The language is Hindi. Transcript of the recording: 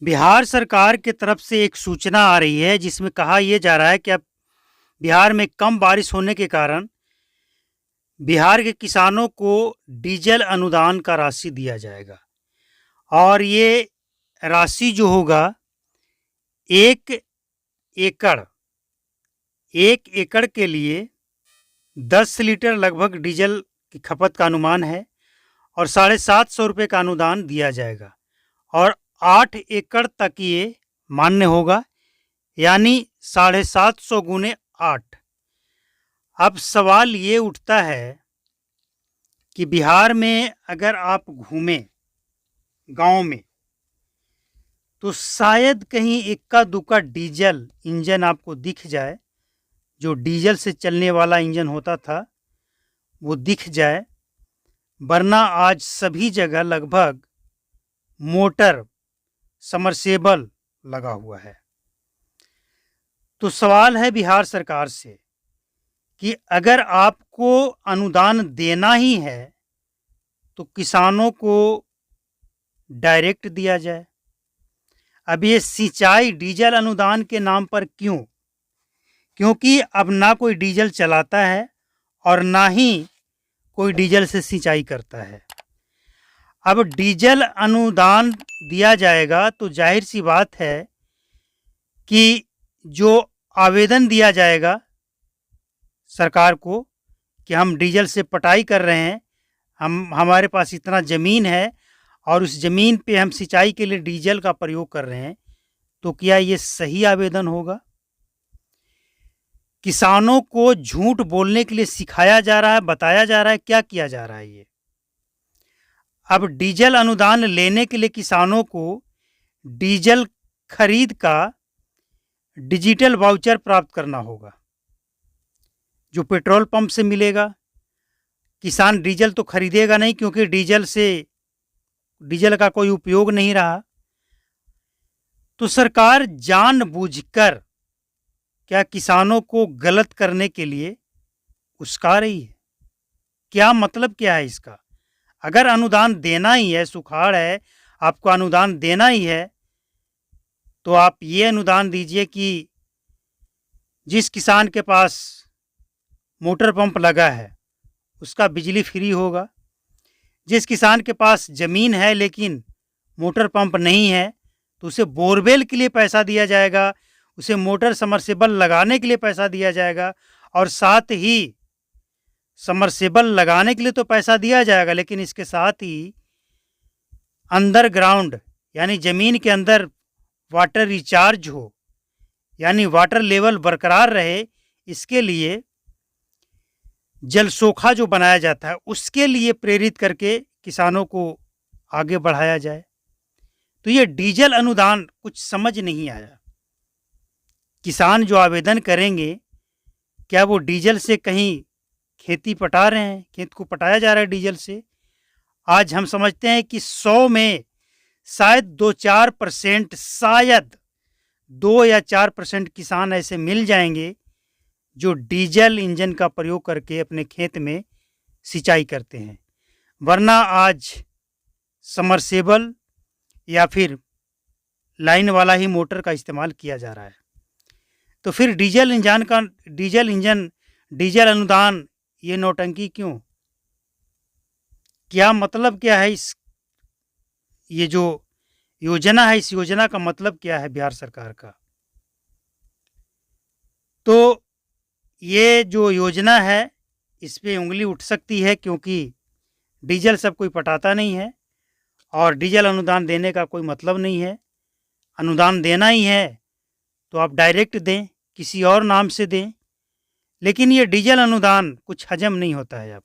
बिहार सरकार की तरफ से एक सूचना आ रही है जिसमें कहा यह जा रहा है कि अब बिहार में कम बारिश होने के कारण बिहार के किसानों को डीजल अनुदान का राशि दिया जाएगा और ये राशि जो होगा एक एकड़ एक एकड़ के लिए 10 लीटर लगभग डीजल की खपत का अनुमान है और 750 रुपये का अनुदान दिया जाएगा और 8 एकड़ तक ये मान्य होगा, यानी 750 गुने 8। अब सवाल ये उठता है कि बिहार में अगर आप घूमें गांव में तो शायद कहीं इक्का दुक्का डीजल इंजन आपको दिख जाए, जो डीजल से चलने वाला इंजन होता था वो दिख जाए, वरना आज सभी जगह लगभग मोटर समरसेबल लगा हुआ है। तो सवाल है बिहार सरकार से कि अगर आपको अनुदान देना ही है तो किसानों को डायरेक्ट दिया जाए। अब ये सिंचाई डीजल अनुदान के नाम पर क्यों? क्योंकि अब ना कोई डीजल चलाता है और ना ही कोई डीजल से सिंचाई करता है। अब डीजल अनुदान दिया जाएगा तो जाहिर सी बात है कि जो आवेदन दिया जाएगा सरकार को कि हम डीजल से पटाई कर रहे हैं, हमारे पास इतना ज़मीन है और उस ज़मीन पे हम सिंचाई के लिए डीजल का प्रयोग कर रहे हैं, तो क्या ये सही आवेदन होगा? किसानों को झूठ बोलने के लिए सिखाया जा रहा है, बताया जा रहा है, क्या किया जा रहा है ये? अब डीजल अनुदान लेने के लिए किसानों को डीजल खरीद का डिजिटल वाउचर प्राप्त करना होगा, जो पेट्रोल पंप से मिलेगा। किसान डीजल तो खरीदेगा नहीं क्योंकि डीजल का कोई उपयोग नहीं रहा। तो सरकार जानबूझकर क्या किसानों को गलत करने के लिए उस्का रही है? क्या मतलब क्या है इसका? अगर अनुदान देना ही है, सुखाड़ है, आपको अनुदान देना ही है, तो आप ये अनुदान दीजिए कि जिस किसान के पास मोटर पंप लगा है उसका बिजली फ्री होगा। जिस किसान के पास ज़मीन है लेकिन मोटर पंप नहीं है तो उसे बोरवेल के लिए पैसा दिया जाएगा, उसे मोटर समरसेबल लगाने के लिए पैसा दिया जाएगा और साथ ही समरसेबल लगाने के लिए तो पैसा दिया जाएगा, लेकिन इसके साथ ही अंडरग्राउंड यानी ज़मीन के अंदर वाटर रिचार्ज हो, यानी वाटर लेवल बरकरार रहे, इसके लिए जल सोखा जो बनाया जाता है उसके लिए प्रेरित करके किसानों को आगे बढ़ाया जाए। तो ये डीजल अनुदान कुछ समझ नहीं आया। किसान जो आवेदन करेंगे, क्या वो डीजल से कहीं खेती पटा रहे हैं? खेत को पटाया जा रहा है डीजल से? आज हम समझते हैं कि 100 में शायद 2-4%, शायद 2 या 4% किसान ऐसे मिल जाएंगे जो डीजल इंजन का प्रयोग करके अपने खेत में सिंचाई करते हैं, वरना आज समरसेबल या फिर लाइन वाला ही मोटर का इस्तेमाल किया जा रहा है। तो फिर डीजल अनुदान ये नौटंकी क्यों? क्या मतलब क्या है ये जो योजना है, इस योजना का मतलब क्या है बिहार सरकार का? तो ये जो योजना है इस पे उंगली उठ सकती है क्योंकि डीजल सब कोई पटाता नहीं है और डीजल अनुदान देने का कोई मतलब नहीं है। अनुदान देना ही है तो आप डायरेक्ट दें, किसी और नाम से दें, लेकिन ये डीजल अनुदान कुछ हजम नहीं होता है अब।